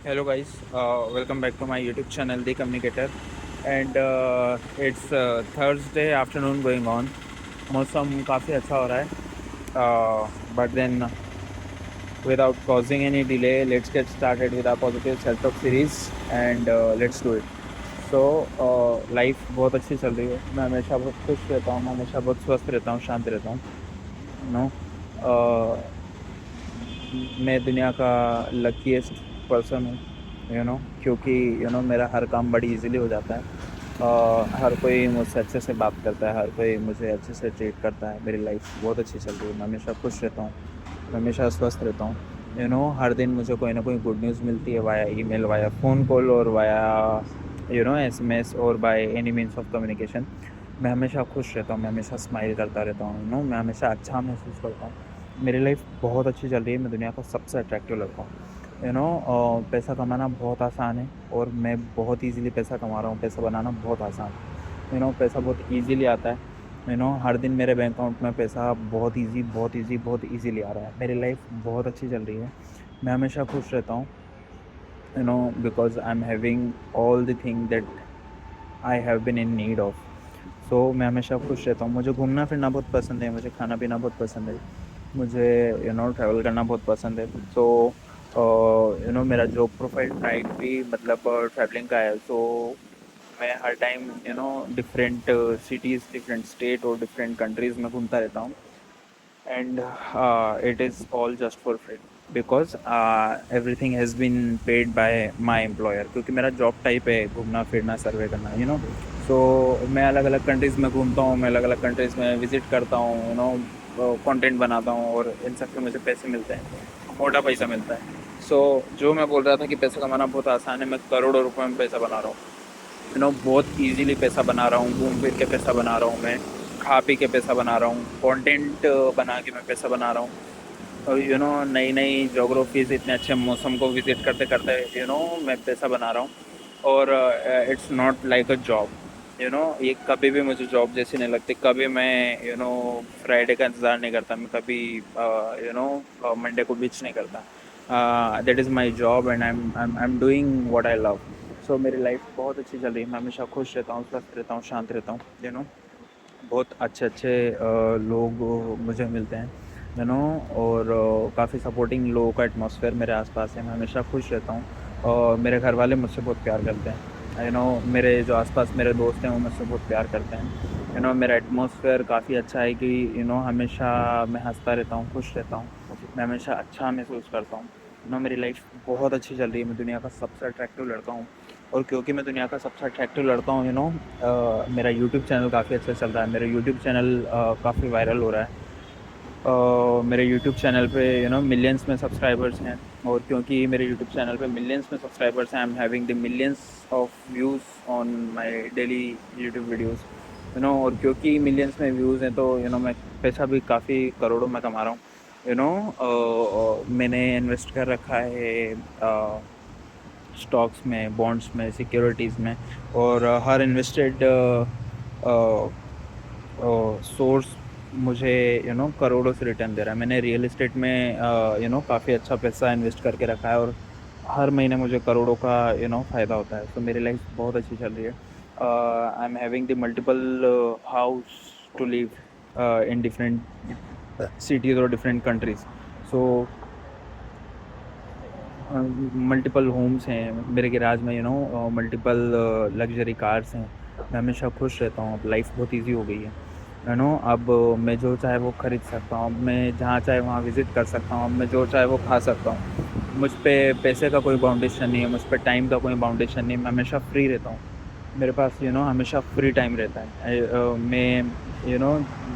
Hello guys, welcome back to my YouTube channel The Communicator, and it's Thursday afternoon going on. मौसम काफ़ी अच्छा हो रहा है, but then without causing any delay, let's get started with our positive self-talk series and let's do it. So life बहुत अच्छी चल रही है, मैं हमेशा बहुत खुश रहता हूँ, मैं हमेशा बहुत स्वस्थ रहता हूँ, शांत रहता हूँ, नो मैं दुनिया का लकीस्ट पर्सन हूँ, क्योंकि मेरा हर काम बड़ी इजीली हो जाता है। हर कोई मुझसे अच्छे से बात करता है, हर कोई मुझे अच्छे से ट्रीट करता है। मेरी लाइफ बहुत अच्छी चल रही है, मैं हमेशा खुश रहता हूँ, मैं हमेशा स्वस्थ रहता हूँ। हर दिन मुझे कोई ना कोई गुड न्यूज़ मिलती है, via email, via phone call और वाया एसएमएस और by any means of communication. मैं हमेशा खुश रहता हूँ, मैं हमेशा स्माइल करता रहता हूँ, मैं हमेशा अच्छा महसूस करता हूँ। मेरी लाइफ बहुत अच्छी चल रही है, मैं दुनिया का सबसे अट्रैक्टिव लड़का हूँ। पैसा कमाना बहुत आसान है और मैं बहुत इजीली पैसा कमा रहा हूँ। पैसा बनाना बहुत आसान है, पैसा बहुत इजीली आता है। हर दिन मेरे बैंक अकाउंट में पैसा बहुत इजीली आ रहा है। मेरी लाइफ बहुत अच्छी चल रही है, मैं हमेशा खुश रहता हूँ, because I am having all the thing that I have been in need of. So मैं हमेशा खुश रहता हूँ। मुझे घूमना फिरना बहुत पसंद है, मुझे खाना पीना बहुत पसंद है, मुझे ट्रैवल करना बहुत पसंद है। सो मेरा जॉब प्रोफाइल टाइप भी मतलब ट्रैवलिंग का है। सो मैं हर time different cities, different state और डिफरेंट कंट्रीज़ में घूमता रहता हूँ। And it is all just for free, because everything has been paid by my employer, क्योंकि मेरा जॉब टाइप है घूमना फिरना सर्वे करना। सो मैं अलग अलग कंट्रीज़ में घूमता हूँ, मैं अलग अलग कंट्रीज़ में विज़िट करता हूँ, कंटेंट बनाता हूँ और इन सब के मुझे पैसे मिलते हैं, मोटा पैसा मिलता है। सो जो मैं बोल रहा था कि पैसा कमाना बहुत आसान है, मैं करोड़ों रुपए में पैसा बना रहा हूँ। बहुत इजीली पैसा बना रहा हूँ, घूम फिर के पैसा बना रहा हूँ, मैं खा पी के पैसा बना रहा हूँ, कंटेंट बना के मैं पैसा बना रहा हूँ। और नई नई जोग्राफीज़, इतने अच्छे मौसम को विज़िट करते करते मैं पैसा बना रहा हूँ। और it's not like a job, ये कभी भी मुझे जॉब जैसी नहीं लगती। कभी मैं फ्राइडे का इंतज़ार नहीं करता, मैं कभी मंडे को बीच नहीं करता। That is my job and I am doing what I love. So मेरी लाइफ बहुत अच्छी चल रही है, मैं हमेशा खुश रहता हूँ, स्वस्थ रहता हूँ, शांत रहता हूँ। बहुत अच्छे अच्छे लोग मुझे मिलते हैं, और काफ़ी सपोर्टिंग लोगों का एटमॉस्फेयर मेरे आसपास है, मैं हमेशा खुश रहता हूँ। और मेरे घर वाले मुझसे बहुत प्यार करते हैं, मेरे जो आसपास मेरे दोस्त हैं वो मुझसे बहुत प्यार करते हैं। मेरा एटमॉस्फेयर काफ़ी अच्छा है कि हमेशा मैं हंसता रहता हूँ, खुश रहता हूँ, मैं हमेशा अच्छा महसूस करता हूँ। मेरी लाइफ बहुत अच्छी चल रही है, मैं दुनिया का सबसे अट्रैक्टिव लड़का हूँ। और क्योंकि मैं दुनिया का सबसे अट्रैक्टिव लड़का हूँ, मेरा यूट्यूब चैनल काफ़ी अच्छा चल रहा है, मेरा यूट्यूब चैनल काफ़ी वायरल हो रहा है। मेरे यूट्यूब चैनल पे मिलियंस में सब्सक्राइबर्स हैं। और क्योंकि मेरे यूट्यूब चैनल पे मिलियंस में सब्सक्राइबर्स हैं, आई am having the millions of views on my daily YouTube videos. और क्योंकि मिलियंस में व्यूज़ हैं तो मैं पैसा भी काफ़ी करोड़ों में कमा रहा हूँ। मैंने इन्वेस्ट कर रखा है स्टॉक्स में, बॉन्ड्स में, सिक्योरिटीज़ में। और हर इन्वेस्टेड सोर्स मुझे करोड़ों से रिटर्न दे रहा है। मैंने रियल एस्टेट में काफ़ी अच्छा पैसा इन्वेस्ट करके रखा है और हर महीने मुझे करोड़ों का फ़ायदा होता है। तो मेरी लाइफ बहुत अच्छी चल रही है। I am having the multiple house to live in different cities और different countries. So multiple homes हैं मेरे गैराज में, मल्टीपल लग्जरी कार्स हैं। मैं हमेशा खुश रहता हूँ, अब लाइफ बहुत इजी हो गई है। अब मैं जो चाहे वो खरीद सकता हूँ, अब मैं जहाँ चाहे वहाँ विज़िट कर सकता हूँ, अब मैं जो चाहे वो खा सकता हूँ। मुझ पे पैसे का कोई बाउंडेशन नहीं है, मुझ पे टाइम का कोई बाउंडेशन नहीं है, मैं हमेशा फ्री रहता हूँ। मेरे पास हमेशा फ्री टाइम रहता है। मैं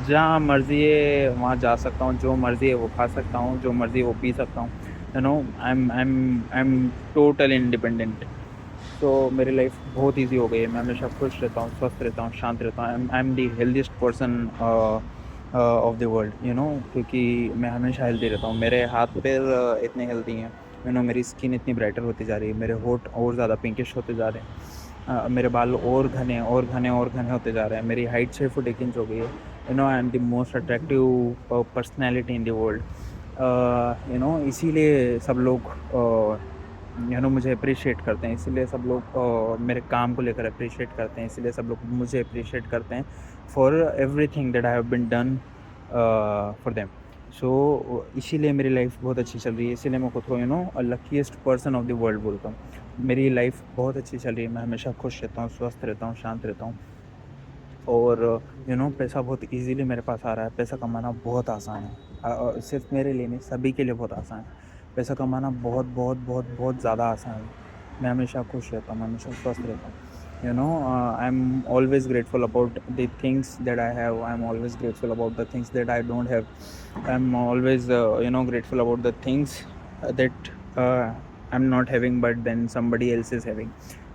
जहाँ मर्ज़ी है वहाँ जा सकता हूँ, जो मर्ज़ी है वो खा सकता हूँ, जो मर्ज़ी है वो पी सकता हूँ। I M total independent. तो मेरी लाइफ बहुत इजी हो गई है, मैं हमेशा खुश रहता हूँ, स्वस्थ रहता हूँ, शांत रहता हूँ। I am the healthiest person of the world, क्योंकि मैं हमेशा हेल्दी रहता हूँ। मेरे हाथ पैर इतने हेल्दी हैं, मेरी स्किन इतनी ब्राइटर होती जा रही है, मेरे होठ और ज़्यादा पिंकिश होते जा रहे हैं, मेरे बाल और घने और घने और घने होते जा रहे हैं, मेरी हाइट 6 फुट 1 इंच हो गई है। I am the most attractive personality in the world. इसीलिए सब लोग मुझे अप्रिशिएट करते हैं, इसीलिए सब लोग मेरे काम को लेकर अप्रिशिएट करते हैं, इसीलिए सब लोग मुझे अप्रिशिएट करते हैं for everything that I have been done for them. So इसीलिए मेरी लाइफ बहुत अच्छी चल रही है, इसीलिए मैं खुद को luckiest person of the world बोलता हूँ। मेरी लाइफ बहुत अच्छी चल रही है, मैं हमेशा खुश रहता हूँ, स्वस्थ रहता हूँ, शांत रहता हूँ, और पैसा बहुत इजीली मेरे पास आ रहा है। पैसा कमाना बहुत आसान है, सिर्फ मेरे लिए नहीं, सभी के लिए बहुत आसान है। पैसा कमाना बहुत बहुत बहुत बहुत ज़्यादा आसान है। मैं हमेशा खुश रहता हूँ, मैं हमेशा स्वस्थ रहता हूँ। I am always grateful about the things that I have, I am always grateful about the things that I don't have, I am always grateful about the things that I am not having but then somebody else is having.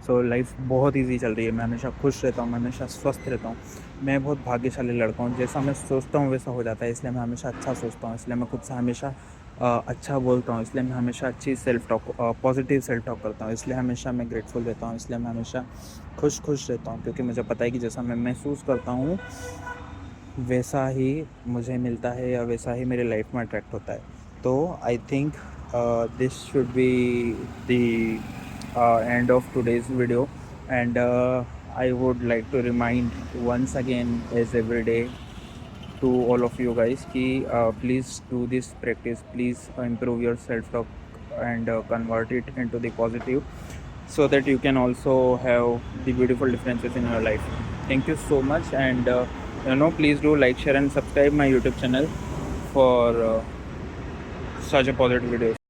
So life बहुत easy चल रही है, मैं हमेशा खुश रहता हूँ, मैं हमेशा स्वस्थ रहता हूँ। मैं बहुत भाग्यशाली लड़का हूँ, जैसा मैं सोचता हूँ वैसा हो जाता है, इसलिए मैं हमेशा अच्छा सोचता हूँ, इसलिए मैं खुद से हमेशा अच्छा बोलता हूँ, इसलिए मैं हमेशा अच्छी self talk, positive self talk करता हूँ, इसलिए हमेशा मैं ग्रेटफुल रहता हूँ, इसलिए मैं हमेशा खुश रहता हूँ, क्योंकि मुझे पता है कि जैसा मैं महसूस करता हूँ वैसा ही मुझे मिलता है, या वैसा ही मेरे लाइफ में अट्रैक्ट होता है। तो I think this should be the end of today's video, and I would like to remind once again as every day to all of you guys कि please do this practice, please improve your self talk and convert it into the positive, so that you can also have the beautiful differences in your life. Thank you so much, and please do like, share and subscribe my YouTube channel for such a positive videos.